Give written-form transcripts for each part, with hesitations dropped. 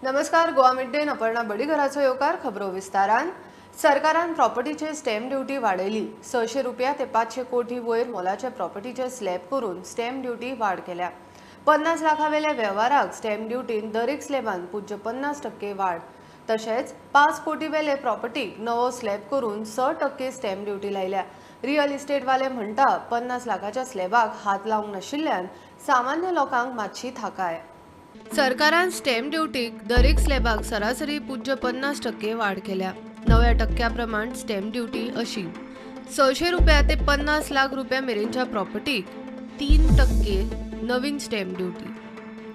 नमस्कार, Goa mid day Aparna बडीघराचो येवकार खबरो विस्तारान। सरकारान प्रॉपर्टीचे स्टॅम्प ड्युटी वाडयली। 600 रुपया ते 500 कोटी वयर मोलाचे प्रॉपर्टीचे स्लॅब करून स्टॅम्प ड्युटी वाड केल्या। 50 लाखावेल्या व्यवहाराक स्टॅम्प ड्युटीन दर एक स्लॅबान पूज्य 50% वाड। तशेंच 5 कोटी वेले प्रॉपर्टीक नवो स्लॅब करून 6% स्टॅम्प ड्युटी लायल्या। रियल इस्टेट वाले म्हणटा 50 लाखाच्या स्लॅबाक हात लावंक नाशिल्ल्यान सामान्य लोकांक मातशी थाकाय। सरकारान स्टॅम्प ड्युटीक दर एक स्लॅबाक सरासरी पूज्य 50% वाड केल्या। नव्या टक्क्या प्रमाण स्टॅम्प ड्युटी अशी 600 रुपया ते 50 लाख रुपया मेरेनच्या प्रॉपर्टीक 3% नवीन स्टॅम्प ड्युटी,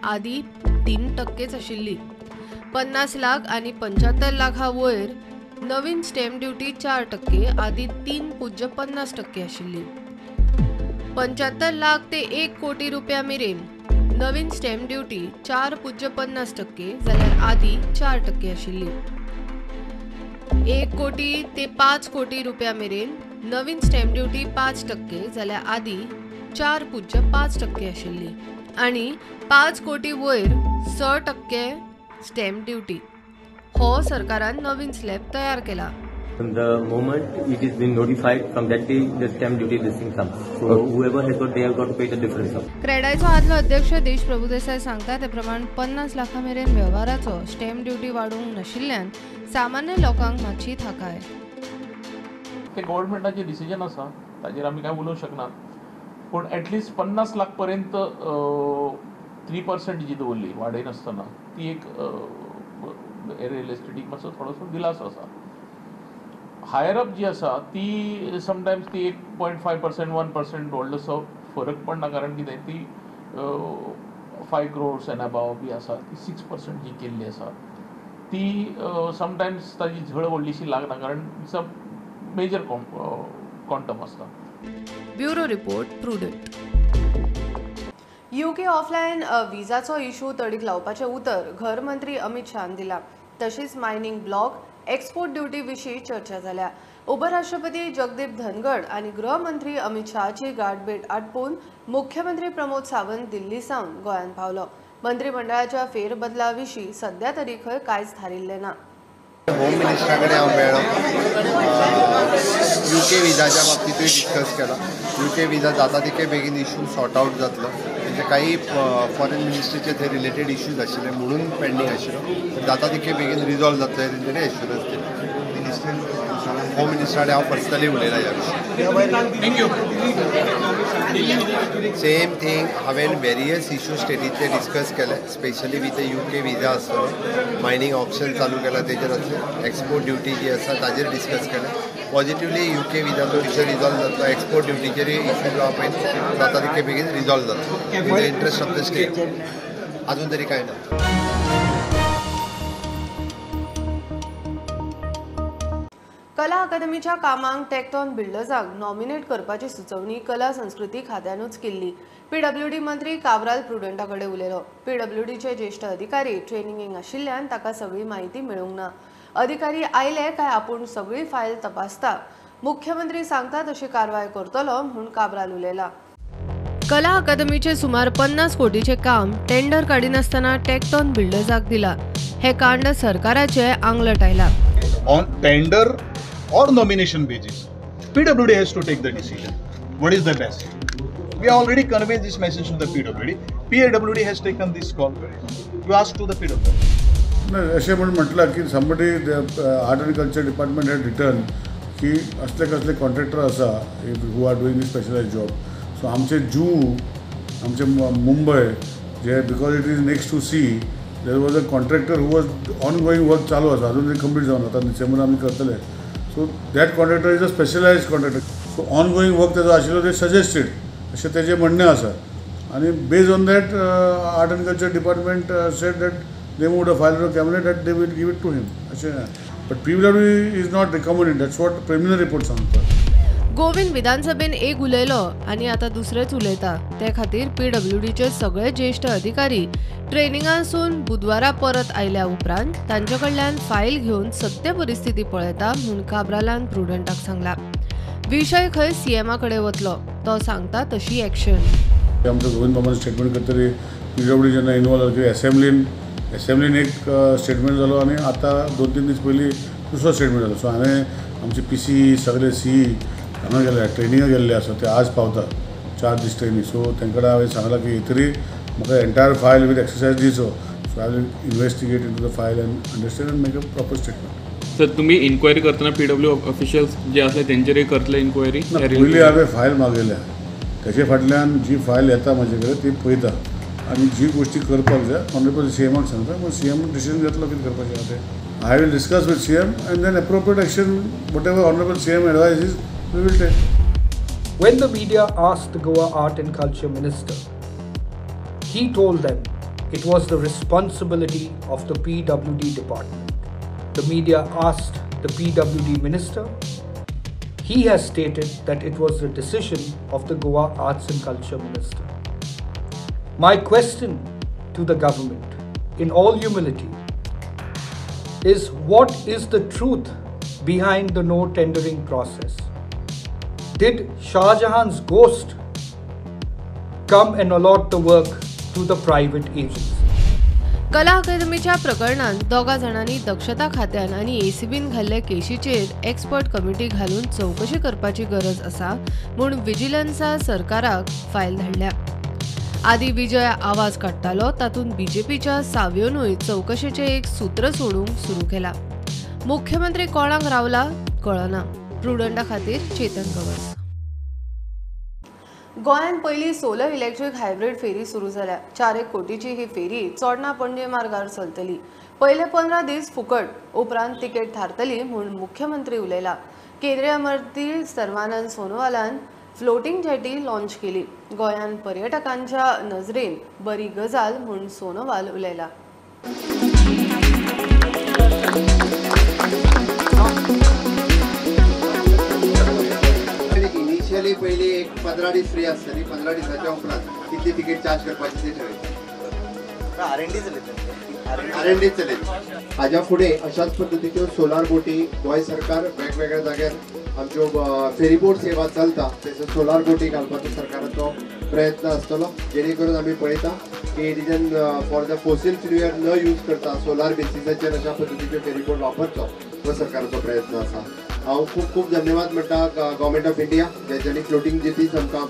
आधी 3%च आशिल्ली। 50 लाख आणि 75 लाखा वयर नवीन स्टॅम्प ड्युटी 4%, आधी 3.50% आशिल्ली। 75 लाख ते 1 कोटी रुपया मेरेन नवीन स्टॅम्प ड्युटी 4.50%, जाल्यार आधी 4% आशिल्ली। 1 कोटी ते 5 कोटी रुपया मेरेन नवीन स्टॅम्प ड्युटी 5%, जाल्यार आधी 4.5% आशिल्ली। आणि 5 कोटी वयर 6% स्टॅम्प ड्युटी। हो सरकारान नवीन स्लॅब तयार केला। From the moment it is been notified, from that day the stamp duty listing comes. So whoever has got, they have got to pay the difference. क्रेडायचो आदलो अध्यक्ष देश प्रभुदेसाय सांगता ते प्रमाण 50 लाखा मेरेन व्यवहाराचो स्टॅम्प ड्युटी वाडोवंक नाशिल्ल्यान सामान्य लोकांक मातशी थाकाय। ते गव्हर्नमेंटाचे डिसिजन आसा, ताजेर आमी काय उलोवंक शकनात, पूण एटलिस्ट 50 लाख पर्यंत 3% जी दवरली वाडयनासतना ती एक रियल एस्टेटीक मातसो थोडोसो दिलासो आसा। हायर अप जी आसा ती समटायम्स ती 1.5% 1% व्हडलोसो फरक पडना, कारण कितें ती 5 crores एंड अबाव बी आसा ती 6% जी केल्ली आसा ती समटायम्स ताजी झळ व्हडलीशी लागना, कारण इट्स अ मेजर क्वांटम आसता। Bureau report Prudent. UK offline विजाचो इशू तडीक लावपाचे उतर घर मंत्री अमित शाहान दिला। तशीच मायनिंग ब्लॉक एक्सपोर्ट ड्युटी विशीं चर्चा जाल्या। उपराष्ट्रपती जगदीप धनगड आणि गृहमंत्री अमित शहाची गाठभेट आटपून मुख्यमंत्री प्रमोद सावंत दिल्ली सावन गोंयांत पावलो। मंत्रिमंडळाच्या फेरबदला विशीं सध्या तरी खंय कांयच थारिल्लें ना। होम मिनिस्टराकडे हांव मेळ्ळो, यूके विजाच्या बाबतीतूय डिस्कस केला। यूके विजा जाता तितके बेगीन इशू सॉर्ट आउट जातलो। म्हणजे काही फॉरेन मिनिस्ट्रीचे थंय रिलेटेड इश्यूज आशिल्ले म्हणून पेंडींग आशिल्लो, जाता तितके बेगीन रिजॉल्व जातलो हें तेणें एश्युरन्स दिली। होम मिनिस्टराकडे हांव पर्सनली उलयला ह्या विशीं। सेम थिंग हांवें वेरियस इश्यू स्टेटीचे डिस्कस केले, स्पेशली विथ यूके विजा आसतलो, मायनिंग ऑप्शन चालू केला तेजेर आसले, एक्सपोर्ट ड्युटी जी आसा ताजेर डिस्कस केले। पॉझिटिवली यूके विजाचो इशू रिजॉल्व जातलो, एक्सपोर्ट ड्युटीचेरय इशू जो आहा पळय जाता तितके बेगीन रिजॉल्व जातलो in the interest of the state. अजून तरी कांय ना। कला अकादमीच्या कामांक टॅक्टॉन बिल्डर्सांक नॉमिनेट करपाची सुचोवणी कला संस्कृती खात्यानूच केल्ली। पीडब्ल्यूडी मंत्री कावराल प्रुडंटाकडे उलयलो। पीडब्ल्यूडीचे ज्येष्ठ अधिकारी ट्रेनिंगेक आशिल्ल्यान ताका सगळी म्हायती मेळूंक ना। अधिकारी आयले काय आपूण सगळी फायल तपासता, मुख्यमंत्री सांगता तशी कारवाय करतलो म्हूण कावराल उलयला। कला अकादमीचे सुमार 50 कोटीचे काम टेंडर काडिनासतना टॅक्टॉन बिल्डर्साक दिला। हे कांड सरकाराचे आंगलट आयला। On tender or nomination basis, PWD has to take the decision. What is the best? We already conveyed this message to the PWD. PWD has taken this call. You ask to the PWD. असे म्हणून म्हटलं की somebody art and culture department had return की असले कसले contractor आसा who are doing specialize job. So आमचे आमचे मुंबय जे because it is next to sea there was a contractor who was ongoing work चालू आसा, अजून तरी कंप्लीट जावन आता डिसेंबर आमी करतले। So that contractor is a specialised contractor. So on going work तेजो आशिल्लो ते सजेस्टेड अशें तेजें म्हणणें आसा। आनी based on that art and culture department sed that they would have filed a cabinet that they will give it to him. But PWD is not recommended. That's what preliminary report सांगता। गोविंद विधानसभेन एक उलयलो आणि आता दुसरेच उलयता। ते खातीर पीडब्ल्यूडीचे सगळे ज्येष्ठ अधिकारी ट्रेनिंगासून बुधवारा परत आयल्या उपरांत तांचे कडल्यान फायल घेवन सत्य परिस्थिती पळयता म्हूण काब्रालान प्रुडंटाक सांगला। विषय खंय सीएमाकडे वतलो, तो सांगता तशी एक्शन। आमचं गोविंद बाबांनी स्टेटमेंट करतरी पीडब्ल्यूडी जेन्ना इनवॉल्व जाली असेंब्लीन असेंब्लीन एक स्टेटमेंट जालो आनी आतां 2-3 दीस पयलीं दुसरो स्टेटमेंट जालो. सो हांवें आमचे PC सगळे CE हांगा गेले ट्रेनिंगाक गेल्ले आसा ते आज पावता 4 दीस ट्रेनिंग. सो तांकां हांवें सांगलां की तरी म्हाका एंटायर फायल विथ एक्सरसाइज दिवचो. So I will investigate into the file and understand and make a proper statement. Sir तुम्ही इन्क्वायरी करतना PW ऑफिशियल्स जे आसले तेंचेरय करतले इन्क्वायरी? पयलीं हांवें फायल मागयल्या तेजे फाटल्यान जी फायल येता म्हाजे कडेन ती पळयता आनी जी गोश्टी करपाक जाय ऑनरेबल CMाक सांगता. मग CM डिसिजन घेतलो कितें करपाचें आहा तें. I will discuss with CM and then appropriate action whatever honourable CM advises we will take. When the media asked the Goa Art and Culture Minister, he told them it was the responsibility of the PWD department. The media asked the PWD minister. He has stated that it was the decision of the Goa Arts and Culture Minister. My question to the government, in all humility, is what is the truth behind the no tendering process? Did Shah Jahan's ghost come and allot the work to the private agents? कला अकादमीच्या प्रकरणात दोगा जाणांनी दक्षता खात्यान आनी ACBन घाल्ले केशीचेर expert committee घालून चौकशी करपाची गरज आसा म्हूण विजिलन्सा सरकाराक फायल धाडल्या. आदी विजय आवाज काडटालो तातूंत BJPच्या सावयोनूय चौकशेचें एक सूत्र सोडूंक सुरू केला. मुख्यमंत्री कोणाक रावला कळना. प्रुडंटा खातीर चेतन गवस. गोंयांत पयली सोलर इलेक्ट्रीक हायब्रीड फेरी सुरू जाल्या. 4 कोटीची ही फेरी चोडणा पणजे मार्गार चलतली. पयले 15 दीस फुकट उपरांत तिकेट थारतली म्हूण मुख्यमंत्री उलयला. केंद्रीय मंत्री सर्वानंद सोनोवालान फ्लोटिंग जेटी लॉन्च केली. गोंयांत पर्यटकांच्या नजरेन बरी गजाल म्हूण सोनोवाल उलयला. इनिशियली पहिली एक 15 दीस फ्री आसतली. 15 दिसाच्या उपरांत कितली तिकेट चार्ज करपाची ते ठरयता. R&D चलयता. हाज्या फुडें अशाच पद्दतीच्यो सोलार बोटी गोंय सरकार वेगवेगळ्या जाग्यार आमच्यो फेरी बोट सेवा चलता तशें सोलार बोटी घालपाचो सरकाराचो प्रयत्न आसतलो. जेणे करून आमी पळयता की रिजन फॉर द फोसील फ्युएल न यूज करता सोलार बेसिसाचेर अशा पद्दतीच्यो फेरी बोट वापरचो हो सरकाराचो प्रयत्न आसा. हांव खूब खूब धन्यवाद म्हणटा गव्हर्मेंट ऑफ इंडिया ज्यांनी फ्लोटिंग जेटीज आमकां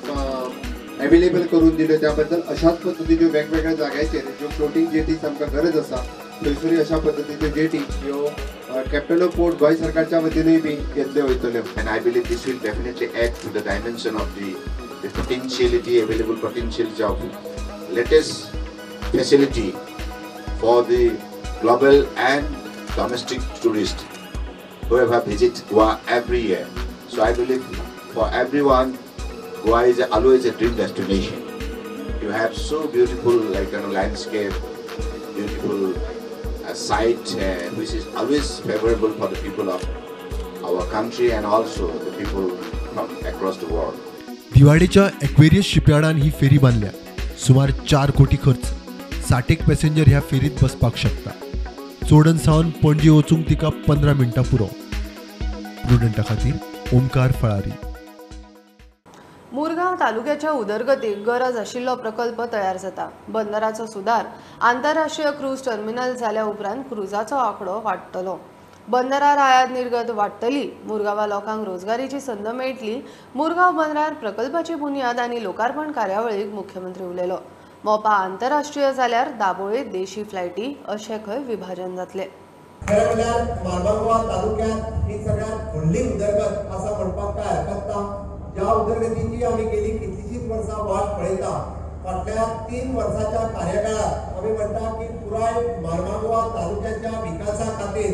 अवेलेबल करून दिल्यो त्या बद्दल. अशाच पद्दतीच्यो वेगवेगळ्या जाग्याचेर ज्यो फ्लोटिंग जेटीज आमकां गरज आसा थंयसरूय अशा पद्दतीच्यो जेटी ह्यो कॅप्टन ऑफ पोर्ट गोंय सरकारच्या वतीनूय बी घेतल्यो वयतल्यो. And I believe this will definitely add to the dimension of the potentiality, available potentiality of latest facility for the global and domestic tourists who have visit Goa every year. So I believe for everyone, Goa is always a dream destination. You have so beautiful landscape, beautiful sight which is always favorable for the people of our country and also the people from across the world. दिवाडेच्या Aquarius शिपयार्डान ही फेरी बांधल्या. सुमार 4 कोटी खर्च. 60 passenger ह्या फेरीत बसपाक शकता. चोडण सावन पणजी वचूंक तिका 15 मिनटां पुरो. प्रुडंटा खातीर ओमकार फळारी. मुरगांव तालुक्याच्या उदरगतीक गरज आशिल्लो प्रकल्प तयार जाता. बंदराचो सुदार आंतरराष्ट्रीय क्रूज टर्मिनल जाल्या उपरांत क्रुजाचो आंकडो वाडटलो. बंदरार आयात निर्गत वाडटली. मुरगांवा लोकांक रोजगारीची संद मेळटली. मुरगांव बंदरार प्रकल्पाची बुन्याद आनी लोकार्पण कार्यावळीक मुख्यमंत्री उलयलो. मोपा आंतरराष्ट्रीय जाल्यार दाबोळेंत देशी फ्लायटी अशें खंय विभाजन जातलें. खरें म्हणल्यार मारबांगोवा तालुक्यांत ही सगळ्यांत व्हडली उदरगत आसा म्हणपाक काय हरकत ना. ज्या उदरगतीची आमी गेली कितलीशींच वर्सां वाट पळयता. फाटल्या 3 वर्सांच्या कार्यकाळात आमी म्हणटा की पुराय मारबांगोवा तालुक्याच्या विकासा खातीर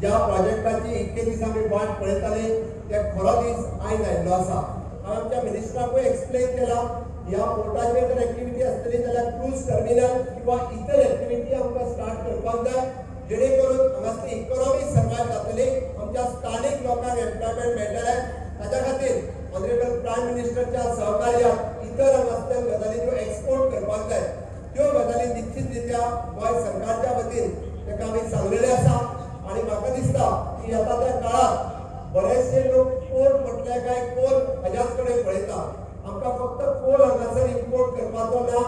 ज्या प्रोजेक्टाची इतके दीस आमी वाट पळयताले ते खरो दीस आयज आयिल्लो आसा. हांवें आमच्या मिनिस्टराकूय एक्सप्लेन केला. ह्या पोर्टाचेर जर एक्टिविटी आसतली जाल्यार क्रूज टर्मिनल किंवा इतर एक्टिविटी आमकां स्टार्ट करपाक जाय जेणे करून हांगासली इकॉनॉमी सर्वायव जातली. आमच्या स्थानीक लोकांक एम्प्लॉयमेंट मेळटलें. ताच्या खातीर ऑनरेबल प्रायम मिनिस्टरच्या सहकार्यान इतर हांगासल्या गजालींचो एक्सपोर्ट करपाक जाय. त्यो गजाली निश्चितरित्या गोंय सरकारच्या वतीन ताका आमी सांगलेले आसा. आनी म्हाका दिसता की आतांच्या काळात बरेचशे लोक पोर्ट म्हटले काय कोल हाज्याच कडेन पळयता. आमकां फक्त कोल हांगासर इम्पोर्ट करपाचो ना.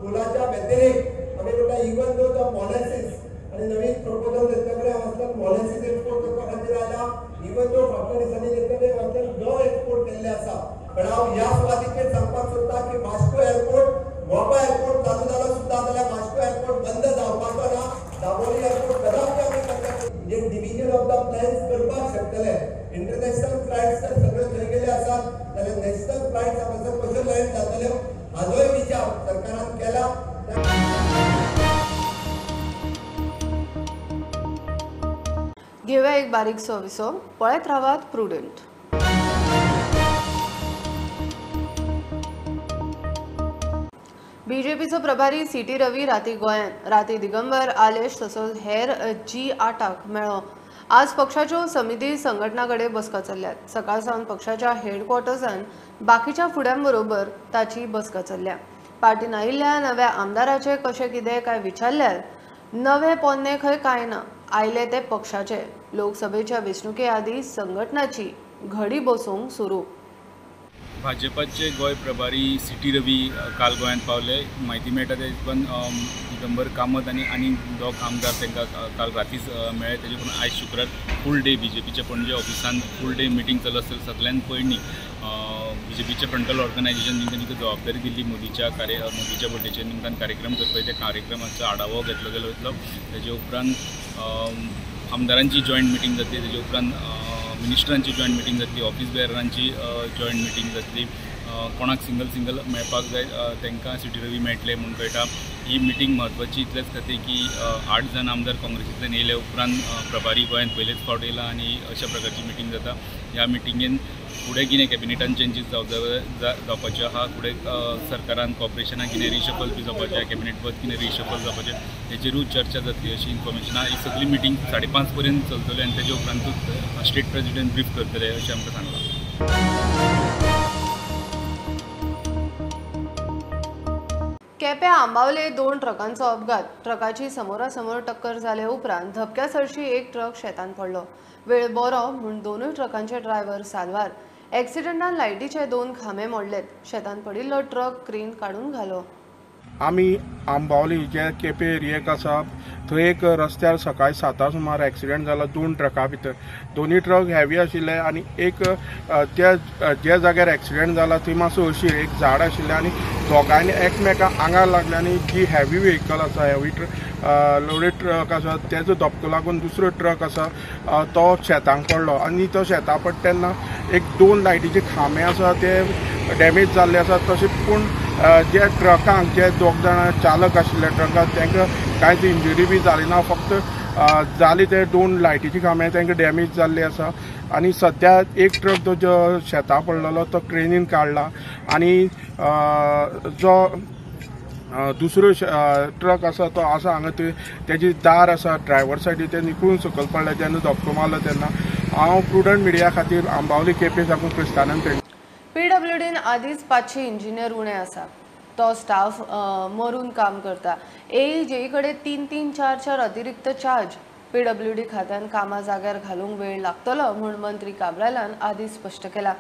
कोलाच्या व्यतिरिक्त आमी म्हणटा इवन दो द मॉलेसिस आणि नवीन प्रपोजल तेचे कडेन आसतात पॉलिसीज एक्सपोर्ट करपा खातीर आयला इवन जो फाटल्या दिसांनी तेचे कडेन आसतात नो एक्सपोर्ट केल्ले आसा पण हांव ह्या सुवातेचेर सांगपाक सोदता की वास्को एअरपोर्ट मोपा एअरपोर्ट चालू जालो सुद्दां जाल्यार वास्को एअरपोर्ट बंद जावपाचो ना दाबोळी एअरपोर्ट कदापि आमी करतात म्हणजे डिव्हिजन ऑफ द प्लॅन्स करपाक शकतले इंटरनॅशनल फ्लायट्स तर सगळे थंय गेले आसात जाल्यार नॅशनल फ्लायट्स आमचो कशो लँड जातल्यो हाजोय विचार सरकारान केला. घेऊया एक बारीकसो विसो पळयत रावात प्रुडंट. बीजेपीचो प्रभारी सीटी रवी राती गोंयांत राती दिगंबर आलेश तसोच हेर G8 मेळो आज पक्षाच्यो समिती संघटना कडेन बसका चल्ल्यात. सकाळ सावन पक्षाच्या हेडक्वॉर्टर्सान बाकीच्या फुड्यांबरोबर ताची बसका चल्ल्या. पार्टीन आयिल्ल्या नव्या आमदाराचे कशें कितें काय विचारल्यार नवे पोन्ने खंय काय ना आयले ते पक्षाचे. लोकसभेच्या वेंचणुके आदी संघटनाची घडी बसोवंक सुरू. भाजपाचे गोय प्रभारी सीटी रवी काल गोंयांत पावले. म्हायती मेळटा ते हिसपान दिगंबर कामत आनी दोग आमदार तांकां काल रातीच मेळ्ळे. तेजे पूण आयज शुक्रार फूल डे बीजेपीच्या पणजे ऑफिसान फूल डे मिटींग चलत आसतना सगळ्यान पयलीं बीजेपीचे फ्रंटल ऑर्गनायझेशन तांकां जबाबदारी दिल्ली मोदीच्या बर्थडेचे निमतान कार्यक्रम करपाक. त्या कार्यक्रमाचो आढावो घेतलो गेलो वयतलो. तेजे उपरांत आमदारांची जॉयंट मिटींग जातली. तेजे उपरांत मिनिस्टरांची जॉयंट मिटींग जातली. ऑफिस बेअरांची जॉयंट मिटींग जातली. कोणाक सिंगल मेळपाक जाय तांकां सीटी रवी मेळटले म्हूण कळटा. ही मिटींग म्हत्वाची इतलेच खातीर की 8 जण आमदार काँग्रेसींतल्यान येयले उपरांत प्रभारी गोंयांत पयलेच फावट येयला आनी अशा प्रकारची मिटींग जाता. ह्या मिटींगेन फुडें कितें कॅबिनेटान चेंजीस जावपाचे आहा, फुडें सरकारान कॉर्पोरेशनाक कितें रिशफल बी जावपाचें, कॅबिनेट पद कितें रिशफल जावपाचें हेचेरूच चर्चा जातली अशी इन्फॉर्मेशन. ही सगळी मिटींग 5:30 पर्यंत चलतली आनी तेजे उपरांतूच स्टेट प्रेसिडेंट ब्रीफ करतले अशें आमकां सांगलां. केप्यां आंबावले 2 ट्रकांचो अपघात. ट्रकाची समोरासमोर टक्कर जाले उपरांत धपक्या सरशी एक ट्रक शेतान पडलो. वेळ बरो म्हूण दोनूय ट्रकांचे ड्रायव्हर साल्वार. एक्सिडंटान लायटीचे 2 खांबे मोडलेत. शेतान पडिल्लो ट्रक क्रेन काडून घालो. आमी आंबावली जे केपे एरियेक आसा थंय एक रस्त्यार सकाळी 7 सुमार एक्सिडेंट जाला 2 ट्रकां भितर. दोनूय ट्रक हेवी आशिल्ले आनी एक ज्या जाग्यार एक्सिडेंट जाला थंय मातसो अशीर एक झाड आशिल्लें आनी दोगांयनी एकमेकांक आंगार लागले आनी जी हेवी व्हेकल आसा हेवी लोडेड ट्रक आसा तेजो धपको लागून दुसरो ट्रक आसा तो शेतांक पडलो आनी तो शेतां पडटा तेन्ना एक 2 लायटीचे खांबे आसा ते डॅमेज जाल्ले आसा. तशेंच पूण जे ट्रकांक जे 2 जाण चालक आशिल्ले ट्रकाक तांकां कांयच इंजुरी बी जाली ना. फक्त जाली ते 2 लायटीची खांबे तांकां डॅमेज जाल्ले आसा आनी सद्या एक ट्रक जो शेतां पडलेलो तो क्रेनीन काडला आनी जो दुसरो ट्रक आसा तो आसा हांगा तेजी दार आसा ड्रायव्हर सायडीन ते निकळून सकयल पडले जेन्ना धक्को मारलो तेन्ना. हांव प्रुडंट मिडिया खातीर आंबावली केपें साकून क्रिस्तानंद पेडणे. PWDन आदीच 500 इंजिनियर उणे आसा. तो स्टाफ मरून काम करता. AEJE कडेन 3-3, 4-4 अतिरिक्त चार्ज. PWD खात्यान कामा जाग्यार घालूंक वेळ लागतलो म्हूण मंत्री काब्रालान आदीच स्पश्ट केला.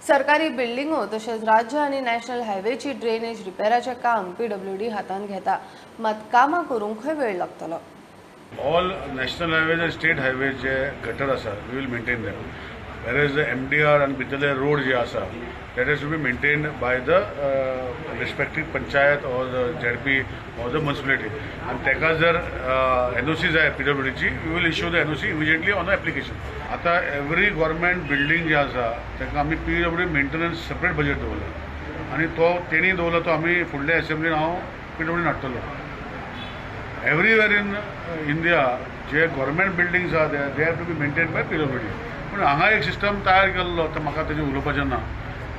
सरकारी बिल्डिंगो तशेंच राज्य आनी नॅशनल हायवेची ड्रेनेज रिपेराचें काम PWD हातान घेता. मात कामां करूंक वेळ लागतलो. All national highways and state highways जे गटर आसा we will maintain them. Whereas the MDR and भितरले road जे आसा that has to be maintained by the respective panchayat or the ZP or the municipality. And तेका जर NOC जाय PWD ची we will issue the NOC immediately on the application. आता every government building जे आसा तेका आमी PWD maintenance separate budget दवरला आनी तो तेणी दवरला तो आमी फुडल्या असेंब्लीन हांव PWD हाडटलो. Everywhere in India जे गव्हर्मेंट बिल्डिंग्स आहा they have to be maintain by PWD. पूण हांगा एक सिस्टम तयार केल्लो तो म्हाका तेजें उलोवपाचें ना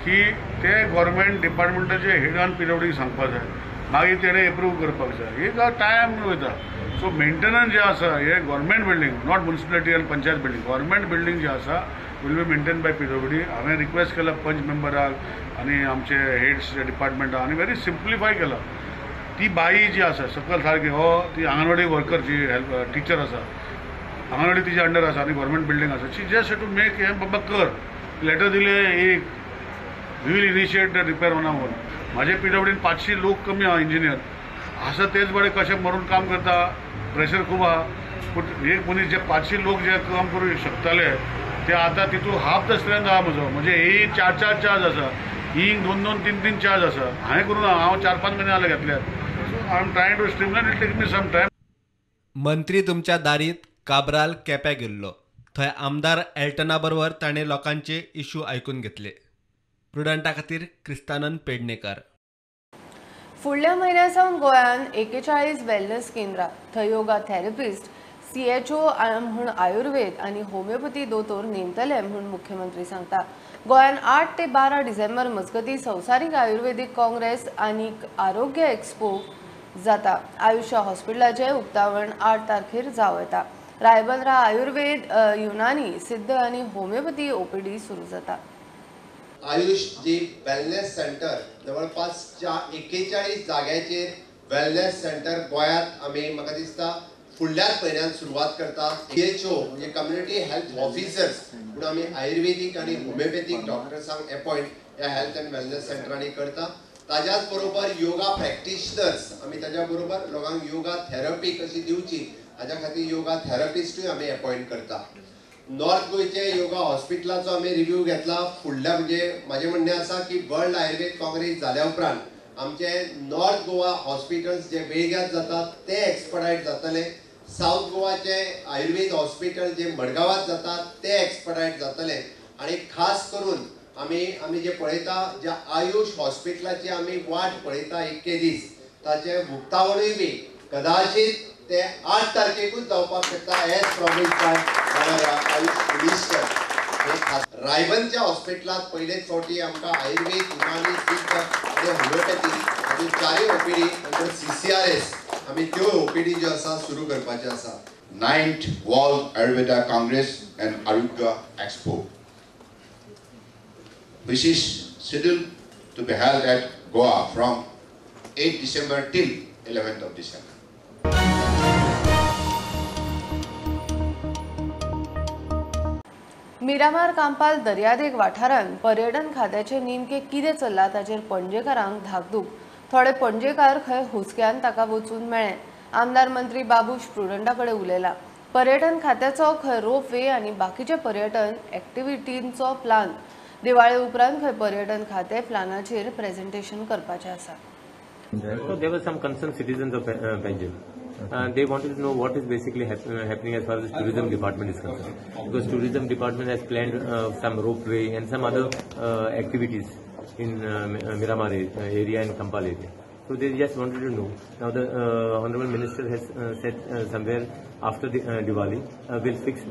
की ते गव्हर्मेंट डिपार्टमेंटाचे हेडान PWD सांगपाक जाय मागीर तेणें एप्रूव करपाक जाय. एक टायम वयता. सो मेंटेनन्स जे आसा हे गव्हर्मेंट बिल्डिंग नॉट म्युनिसिपालिटी आनी पंचायत बिल्डिंग गव्हर्मेंट बिल्डिंग जे आसा will be maintain by PWD. हांवें रिक्वेस्ट केला पंच मेंबराक आनी आमचे हेड्स डिपार्टमेंटाक आनी व्हेरी सिंप्लिफाय केला. ती बाई जी आसा सकयल सारकी हो ती आंगणवाडी वर्कर जी टीचर आसा आंगणवाडी तिच्या अंडर आसा आनी गव्हर्मेंट बिल्डिंग आसा शी जस्ट टू मेक हें बाबा कर लेटर दिले एक we will initiate the repair on our. म्हाजे PWDन 500 लोक कमी आहा इंजिनियर आसा तेच बरे कशें मरून काम करता प्रेशर खूप आहा पूण एक मनीस जे 500 लोक जे काम करू शकताले ते आता तितून हाफ द स्ट्रेंथ आहा म्हजो म्हणजे ही 4 चार्ज आसा ही 2 3 चार्ज आसा हांवें करून हांव 4-5 म्हयने जाले घेतल्यात so I am trying to streamline it take me some time. मंत्री तुमच्या दारीत काब्राल केप्यां गेल्लो थंय आमदार एल्टना बरोबर ताणें लोकांचे इश्यू आयकून घेतले. प्रुडंटा खातीर क्रिस्तानंद पेडणेकर. फुडल्या म्हयन्यासावन गोंयांत 41 वेलनेस केंद्रां थंय योगा थेरपिस्ट CHO म्हूण आयुर्वेद आनी होमिओपॅथी दोतोर नेमतले म्हूण मुख्यमंत्री सांगता. गोंयांत 8 ते 12 डिसेंबर मजगतीं संवसारीक आयुर्वेदीक काँग्रेस आनी आरोग्य एक्सपो जाता. आयुष्य हॉस्पिटलाचें उक्तावण 8 तारखेर जावं येता. रायबंदरा आयुर्वेद, युनानी, सिद्ध आनी होमिओपॅथी OPD सुरू जाता. आयुष जी वेलनेस सेंटर जवळपास 41 जाग्याचेर वेलनेस सेंटर गोंयांत आमी म्हाका दिसता फुडल्याच म्हयन्यात सुरवात करता. CHO म्हणजे कम्युनिटी हेल्थ ऑफिसर्स पूण आमी आयुर्वेदीक आनी होमिओपॅथीक डॉक्टर्सांक अपॉयंट ह्या हेल्थ अँड वेलनेस सेंटरांनी करता. ताज्याच बरोबर योगा प्रॅक्टिशनर्स आमी ताज्या बरोबर लोकांक योगा थेरपी कशी दिवची हाज्या खातीर योगा थेरपिस्टूय आमी अपॉयंट करता. नॉर्थ गोयचे योगा हॉस्पिटलाचो आमी रिव्ह्यू घेतला. फुडल्या म्हणजे माझे म्हणणे आसा की वर्ल्ड आयुर्वेद काँग्रेस जाल्या उपरांत आमचे नॉर्थ गोवा हॉस्पिटल्स जे बेळग्यांत जातात ते एक्सपर्टायट जातले. साऊथ गोवाचे आयुर्वेद हॉस्पिटल जे मडगांवांत जातात ते एक्सपर्टायट जातले. आणि खास करून आमी जे पळयता ज्या आयुष हॉस्पिटलाची आमी वाट पळयता 21 दीस ताचे उक्तावणूय बी कदाचित ते 8 तारखेकूच जावपाक शकता as promised by AYUSH minister. रायबंदच्या हॉस्पिटलांत पयलेच फावटी आमकां आयुर्वेद, युनानी, सिद्ध आनी होमिओपॅथी हाच्यो 4 OPD अंडर CCRS आमी त्यो OPD ज्यो आसा सुरू करपाच्यो आसा. 9th World Ayurveda Congress and Arugya Expo, which is scheduled to be held at Goa from 8 December till 11th of December. Miramar Campal दर्यादेग वाठारांत पर्यटन खात्याचे नेमके कितें चल्लां ताचेर पणजेकारांक धाकधूक. थोडे पणजेकार खंय हुस्क्यान ताका वचून मेळ्ळे. आमदार मंत्री बाबूश प्रुडंटा कडेन उलयला. पर्यटन खात्याचो खंय रोप वे आनी बाकीचे पर्यटन एक्टिविटींचो प्लान. दिवाळे उपरांत खंय पर्यटन खाते प्लानाचेर प्रेझेंटेशन करपाचें आसा. So there were some concerned citizens of Panjim. They wanted to know what is basically happening as far as the tourism department is concerned. Because tourism department has planned some ropeway and some other activities in Miramar area and Kampal area. So they just wanted to know. Now the Honorable Minister has said somewhere after the Diwali will fix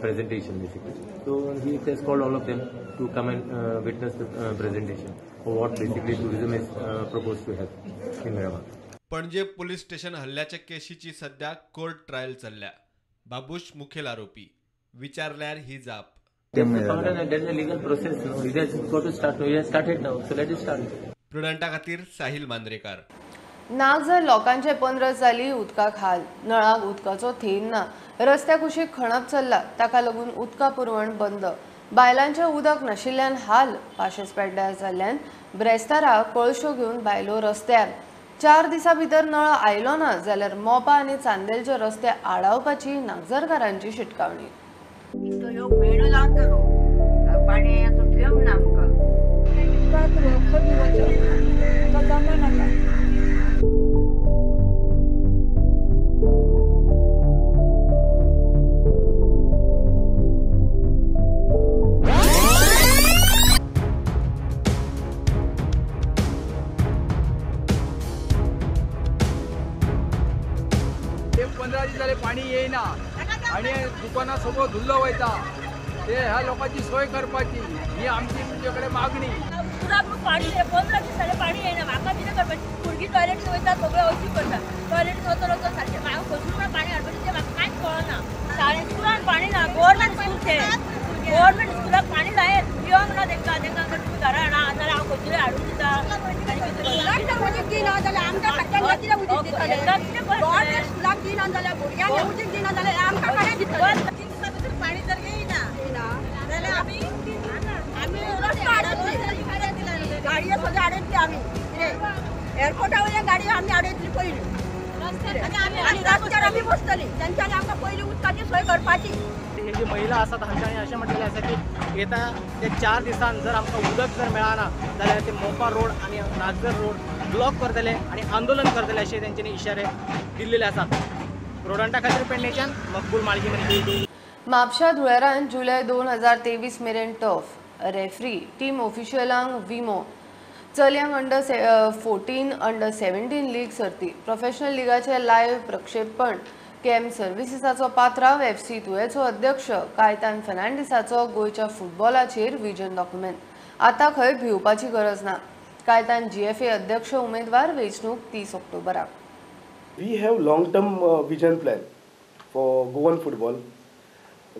presentation basically. So he has called all of them to come and witness the presentation of what basically tourism is proposed to have in Miramar. पणजे police station हल्ल्याच्या केशीची सध्या court trial चल्ल्या. बाबूश मुखेल आरोपी. विचारल्यार ही जाप. There's a legal process. No, it has got to start. No, it has started now. So let it start. प्रुडंटा खातीर साहिल मांद्रेकार. नागझर लोकांचे 15 जाली उदकाक हाल. नळाक उदकाचो थेंब ना. रस्त्या कुशीक खणप चल्ला. ताका लागून उदका पुरवण बंद. बायलांचे उदक नाशिल्ल्यान हाल. पाशेस पेड्ड्यार जाल्ल्यान ब्रेस्तारा कळश्यो घेवन बायलो रस्त्यार. 4 दिसां भितर नळ आयलो ना जाल्यार मोपा आनी चांदेलचे रस्ते आडावपाची नागझरकारांची शिटकावणी. पाणी येईना आणि दुकाना समोर धुल्लो वयता ते ह्या लोकांची सोय करपाची ही आमची तुमच्याकडे मागणी. पाणी 15 दीस जाले पाणी येईना. म्हाका कितें करपाची. भुरगीं टॉयलेट वयता सगळें अशी करता. टॉयलेट वचलो सारकें म्हाका खंयसून पाणी हाडपाचें तें म्हाका कांयच कळना. शाळेंत स्कुलान पाणी ना. गव्हर्मेंट स्कूल ते गव्हर्मेंट स्कुलाक पाणी जायत पिवंक ना तांकां. तांकां तुमी घरा हाडा जाल्यार हांव खंयतरी हाडून दिता. उदीक दिना जाल्यार आमच्या खात्यान कितें उदीक दितले. गव्हर्मेंट स्कुलाक दिना जाल्यार भुरग्यांक उदीक दिना जाल्यार आमकां कडेन दितले. 3 दिसां भितर पाणी जर येयना जाल्यार आमी रस्तो हाडटली. गाडयो सगळ्यो हाडटली आमी. एअरपोर्टा वयल्या गाडयो आमी हाडटली पयलीं. आनी रस्त्यार आमकां पयलीं उदकाची सोय करपाची. हे जे महिला आसात हांच्यानी अशें म्हटलेलें आसा की येता ते 4 दिसान जर आमकां उदक जर मेळना जाल्यार ते मोपा रोड आनी नागझर रोड ब्लॉक करतले आनी आंदोलन करतले अशें तेंच्यांनी इशारे दिल्लेले आसात. प्रोडंटा खातीर पेडणेच्यान मकबूल माळगी. म्हापशा धुळेरान जुलय 2023 मेरेन टफ रेफ्री टीम ऑफिशियलांक विमो चलयांक अंडर-14 अंडर-17 लीग सर्ती प्रोफेशनल लिगाचे लायव्ह प्रक्षेपण कॅम्प सर्विसेसाचो पात्रांव FC तुवेचो अध्यक्ष कायतान फर्नांडिसाचो गोंयच्या फुटबॉलाचेर विजन डॉक्युमेंट. आतां खंय भिवपाची गरज ना. कायतान GFA अध्यक्ष उमेदवार वेंचणूक 30 ऑक्टोबराक. We have long-term vision plan for Goan football,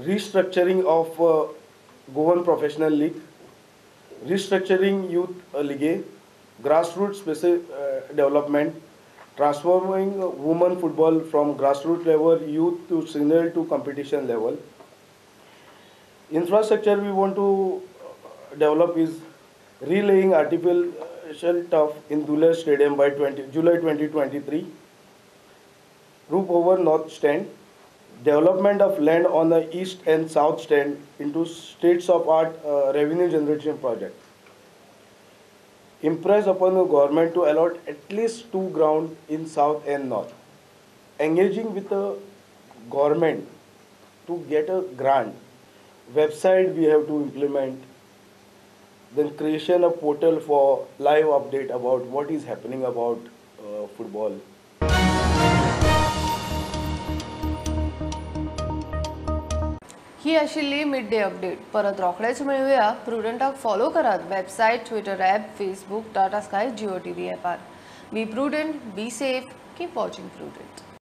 restructuring of Goan professional league, restructuring youth league, grassroots development, transforming women football from grassroots level youth to senior to competition level. Infrastructure we want to develop is relaying artificial turf in Dule Stadium by July 2023. Roof over north stand, development of land on the east and south stand into states of art revenue generation project. Impress upon the government to allot at least 2 ground in south and north. Engaging with the government to get a grant. Website we have to implement. Then creation of portal for live update about what is happening about football. ही आशिल्ली mid day update. परत रोखडेच मेळुया. प्रुडंटाक follow करात. Website, Twitter app, Facebook, Tata Sky, Jio TV ॲपार. Be Prudent, be safe, keep watching prudent.